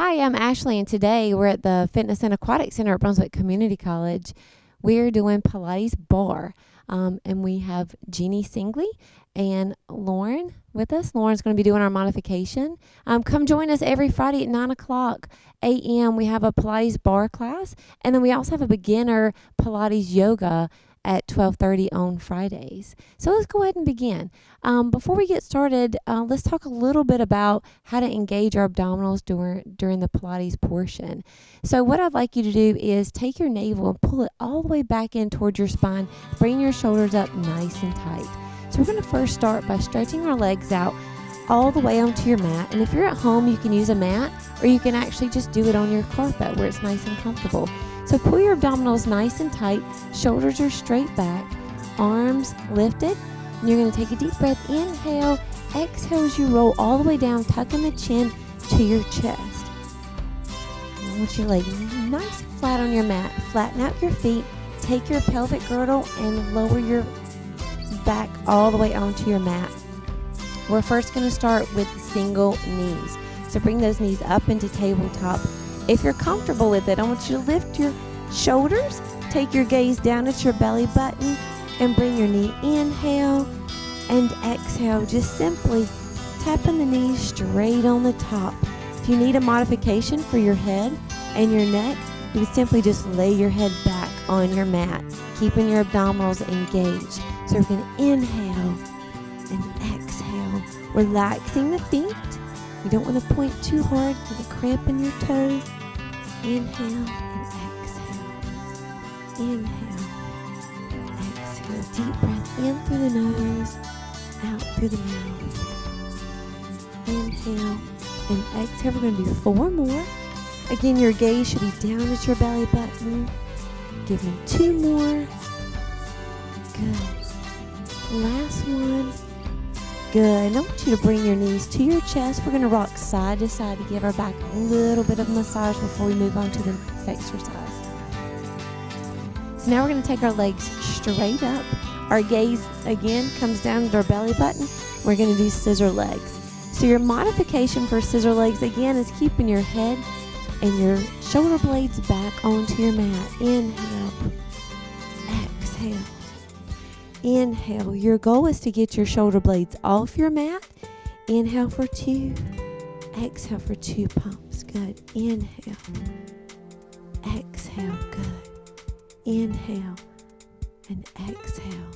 Hi, I'm Ashley, and today we're at the Fitness and Aquatic Center at Brunswick Community College. We're doing Pilates Barre, and we have Jeannie Singley and Lauren with us. Lauren's going to be doing our modification. Come join us every Friday at 9 o'clock a.m. We have a Pilates Barre class, and then we also have a beginner Pilates yoga at 12:30 on Fridays. So let's go ahead and begin. Before we get started, let's talk a little bit about how to engage our abdominals during the Pilates portion. So what I'd like you to do is take your navel and pull it all the way back in towards your spine. Bring your shoulders up nice and tight. So we're going to first start by stretching our legs out all the way onto your mat. And if you're at home, you can use a mat, or you can actually just do it on your carpet where it's nice and comfortable. So pull your abdominals nice and tight, shoulders are straight back, arms lifted. And you're going to take a deep breath, inhale, exhale as you roll all the way down, tucking the chin to your chest. And I want you to lay nice and flat on your mat. Flatten out your feet, take your pelvic girdle and lower your back all the way onto your mat. We're first going to start with single knees. So bring those knees up into tabletop. If you're comfortable with it, I want you to lift your shoulders, take your gaze down at your belly button, and bring your knee inhale and exhale. Just simply tapping the knees straight on the top. If you need a modification for your head and your neck, you would simply just lay your head back on your mat, keeping your abdominals engaged. So we're going to inhale and exhale, relaxing the feet. You don't want to point too hard, get a cramp in your toe. Inhale and exhale. Inhale and exhale. Deep breath in through the nose, out through the mouth. Inhale and exhale. We're going to do 4 more. Again, your gaze should be down at your belly button. Give me 2 more. Good. Last one. Good. I want you to bring your knees to your chest. We're going to rock side to side to give our back a little bit of massage before we move on to the next exercise. So now we're going to take our legs straight up. Our gaze, again, comes down to our belly button. We're going to do scissor legs. So your modification for scissor legs, again, is keeping your head and your shoulder blades back onto your mat. Inhale. Exhale. Inhale. Your goal is to get your shoulder blades off your mat. Inhale for 2. Exhale for 2 pumps. Good. Inhale. Exhale. Good. Inhale and exhale.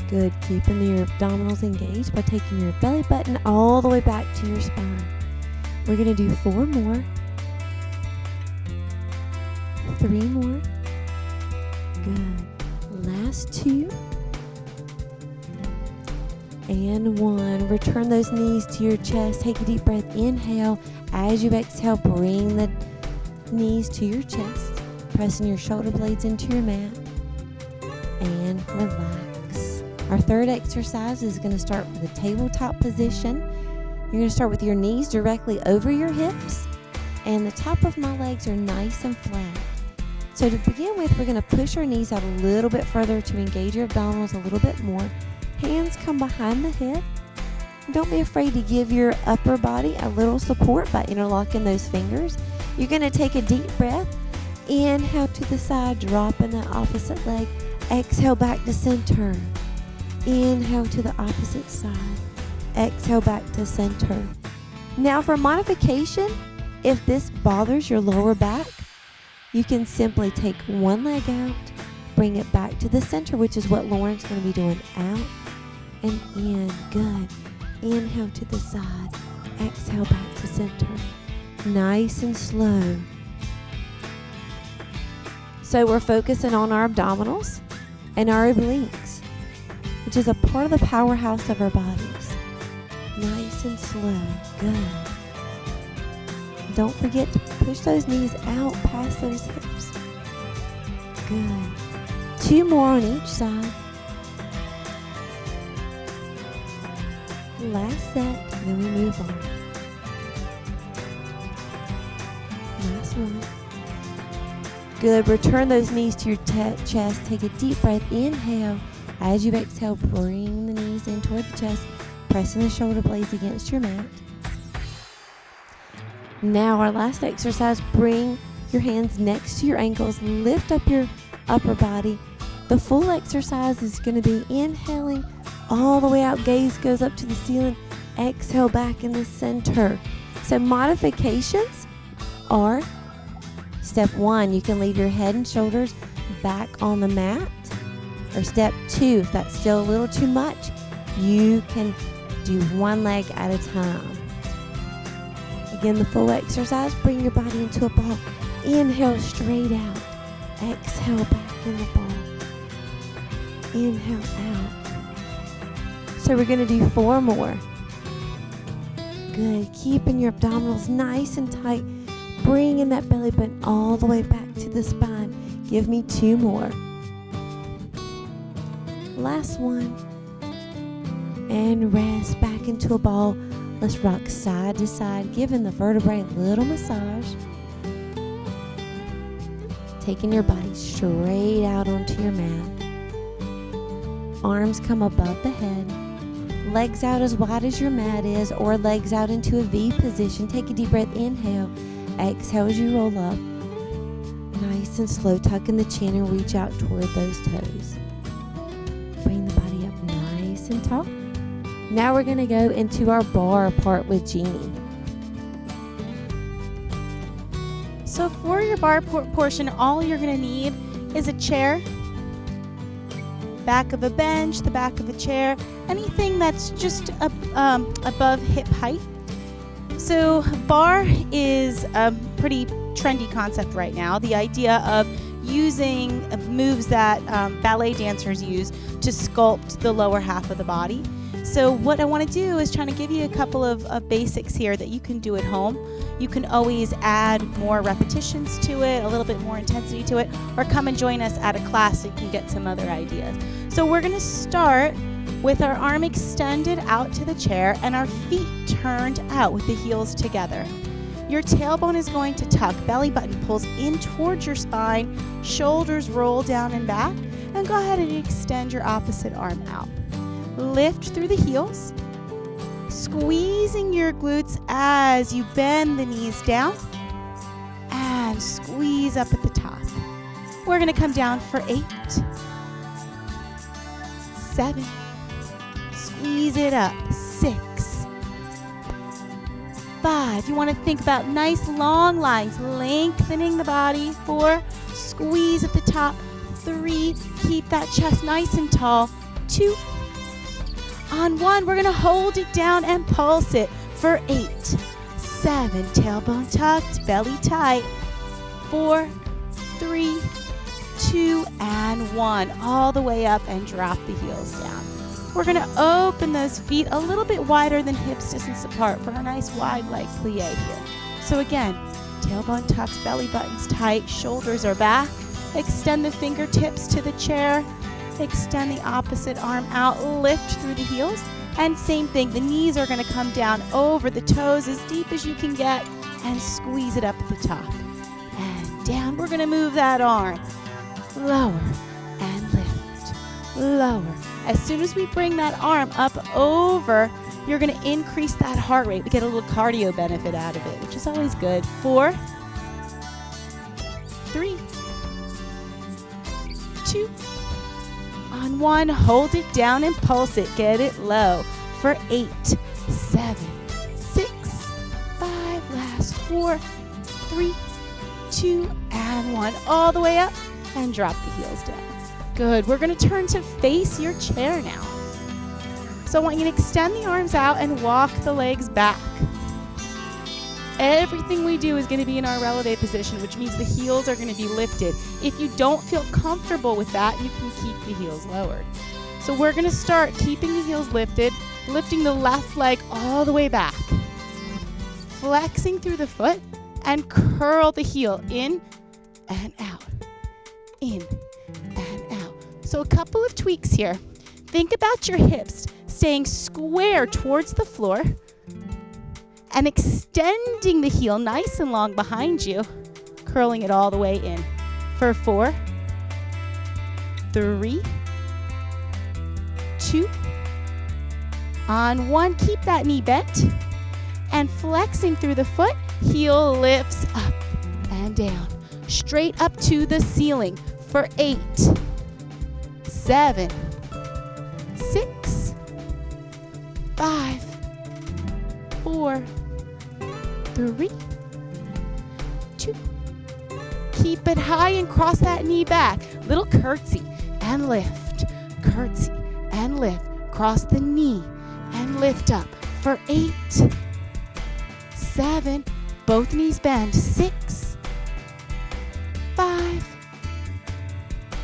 Good. Keeping your abdominals engaged by taking your belly button all the way back to your spine. We're going to do 4 more. 3 more. Good. Last 2. And 1. Return those knees to your chest. Take a deep breath. Inhale. As you exhale, bring the knees to your chest. Pressing your shoulder blades into your mat. And relax. Our third exercise is going to start with a tabletop position. You're going to start with your knees directly over your hips. And the top of my legs are nice and flat. So to begin with, we're going to push our knees out a little bit further to engage your abdominals a little bit more. Hands come behind the head. Don't be afraid to give your upper body a little support by interlocking those fingers. You're going to take a deep breath. Inhale to the side, dropping the opposite leg. Exhale back to center. Inhale to the opposite side. Exhale back to center. Now for modification, if this bothers your lower back, you can simply take one leg out, bring it back to the center, which is what Lauren's going to be doing. Out and in. Good. Inhale to the side. Exhale back to center. Nice and slow. So we're focusing on our abdominals and our obliques, which is a part of the powerhouse of our bodies. Nice and slow. Good. Don't forget to push those knees out past those hips. Good. 2 more on each side. Last set, and then we move on. Last one. Good. Return those knees to your chest. Take a deep breath. Inhale. As you exhale, bring the knees in toward the chest. pressing the shoulder blades against your mat. Now our last exercise, bring your hands next to your ankles, lift up your upper body. The full exercise is going to be inhaling all the way out, gaze goes up to the ceiling, exhale back in the center. So modifications are, step 1, you can leave your head and shoulders back on the mat. Or step 2, if that's still a little too much, you can do one leg at a time. Again, the full exercise, bring your body into a ball. Inhale straight out. Exhale back in the ball. Inhale out. So we're going to do 4 more. Good. Keeping your abdominals nice and tight. Bringing that belly button all the way back to the spine. Give me 2 more. Last one. And rest back into a ball. Let's rock side to side, giving the vertebrae a little massage. Taking your body straight out onto your mat. Arms come above the head. Legs out as wide as your mat is, or legs out into a V position. Take a deep breath. Inhale. Exhale as you roll up. Nice and slow. Tuck in the chin and reach out toward those toes. Bring the body up nice and tall. Now we're going to go into our bar part with Jeannie. So for your bar portion, all you're going to need is a chair, back of a bench, the back of a chair, anything that's just above hip height. So bar is a pretty trendy concept right now. The idea of using moves that ballet dancers use to sculpt the lower half of the body. So what I want to do is trying to give you a couple of basics here that you can do at home. You can always add more repetitions to it, a little bit more intensity to it, or come and join us at a class so you can get some other ideas. So we're going to start with our arm extended out to the chair and our feet turned out with the heels together. Your tailbone is going to tuck, belly button pulls in towards your spine, shoulders roll down and back, and go ahead and extend your opposite arm out. Lift through the heels, squeezing your glutes as you bend the knees down and squeeze up at the top. We're going to come down for 8, 7, squeeze it up, 6, 5. You want to think about nice long lines, lengthening the body. 4, squeeze at the top. 3, keep that chest nice and tall. 2, on 1, we're going to hold it down and pulse it for 8, 7, tailbone tucked, belly tight. 4, 3, 2, and 1. All the way up and drop the heels down. We're going to open those feet a little bit wider than hips distance apart for a nice wide leg plie here. So again, tailbone tucks, belly buttons tight, shoulders are back. Extend the fingertips to the chair. Extend the opposite arm out, lift through the heels, and same thing, the knees are going to come down over the toes as deep as you can get and squeeze it up at the top. And down, we're going to move that arm. Lower and lift, lower. As soon as we bring that arm up over, you're going to increase that heart rate. We get a little cardio benefit out of it, which is always good. 4, 3, 2, on 1, hold it down and pulse it. Get it low for 8, 7, 6, 5, last 4, 3, 2, and 1. All the way up and drop the heels down. Good. We're going to turn to face your chair now. So I want you to extend the arms out and walk the legs back. Everything we do is going to be in our releve position, which means the heels are going to be lifted. If you don't feel comfortable with that, you can keep the heels lowered. So we're going to start keeping the heels lifted, lifting the left leg all the way back, flexing through the foot, and curl the heel in and out, in and out. So a couple of tweaks here. Think about your hips staying square towards the floor, and extending the heel nice and long behind you, curling it all the way in for 4, 3, 2, On 1, keep that knee bent. And flexing through the foot, heel lifts up and down. Straight up to the ceiling for 8, 7, 6, 5, 4, 3, 2. Keep it high and cross that knee back. Little curtsy and lift. Curtsy and lift. Cross the knee and lift up for 8, 7. Both knees bend. 6, 5,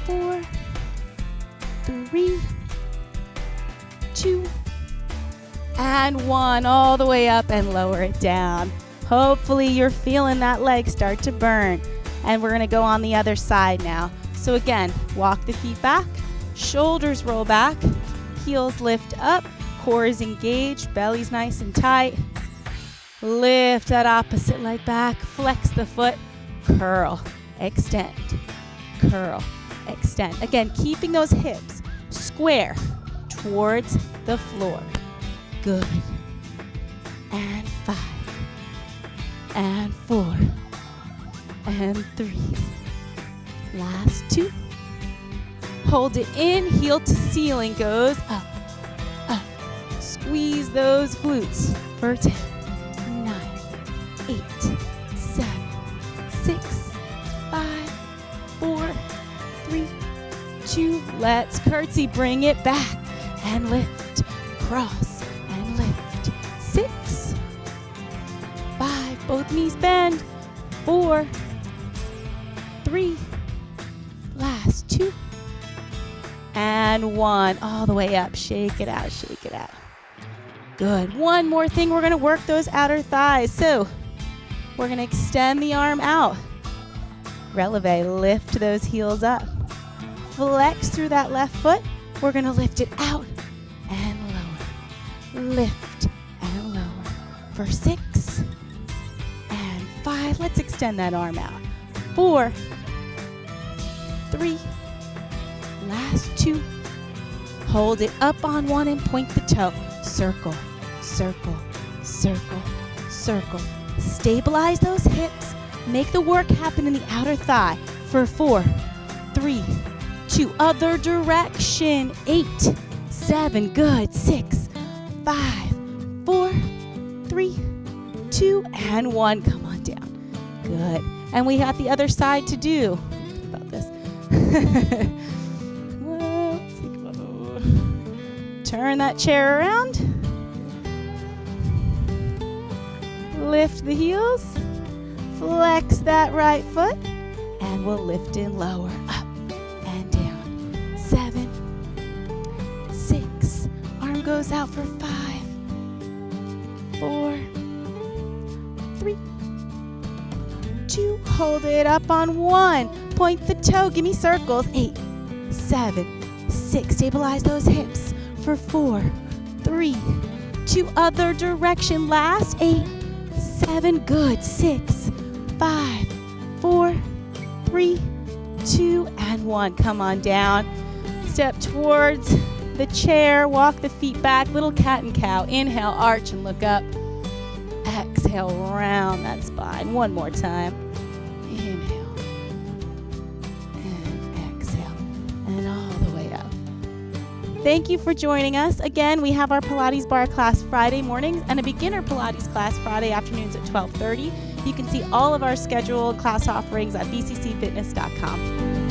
4, 3, 2, and 1. All the way up and lower it down. Hopefully you're feeling that leg start to burn. And we're going to go on the other side now. So again, walk the feet back, shoulders roll back, heels lift up, core is engaged, belly's nice and tight. Lift that opposite leg back, flex the foot, curl, extend, curl, extend. Again, keeping those hips square towards the floor. Good. And 5, and 4, and 3. Last 2. Hold it in, heel to ceiling goes up, up. Squeeze those glutes for 10, 9, 8, 7, 6, 5, 4, 3, 2. Let's curtsy, bring it back and lift, cross and lift. 6, 5, both knees bend. 4, 3, last 2, and 1. All the way up. Shake it out, shake it out. Good. One more thing. We're going to work those outer thighs. So we're going to extend the arm out. Releve. Lift those heels up. Flex through that left foot. We're going to lift it out and lower. Lift and lower. For 6. 5, let's extend that arm out. 4, 3, last 2. Hold it up on 1 and point the toe. Circle, circle, circle, circle. Stabilize those hips. Make the work happen in the outer thigh for 4, 3, 2. Other direction. 8, 7, good. 6, 5, 4, 3, 2, and 1. Come on down. Good. And we have the other side to do. Think about this. Turn that chair around. Lift the heels. Flex that right foot. And we'll lift and lower. Up and down. 7, 6. Arm goes out for 5, 4, 3, 2. Hold it up on 1. Point the toe. Give me circles. 8, 7, 6. Stabilize those hips for 4, 3, 2. Other direction. Last 8, 7. Good. 6, 5, 4, 3, 2, and 1. Come on down. Step towards the chair. Walk the feet back. Little cat and cow. Inhale, arch and look up. Exhale, round that spine. One more time. Inhale. And exhale. And all the way up. Thank you for joining us. Again, we have our Pilates Barre class Friday mornings and a beginner Pilates class Friday afternoons at 12:30. You can see all of our scheduled class offerings at bccfitness.com.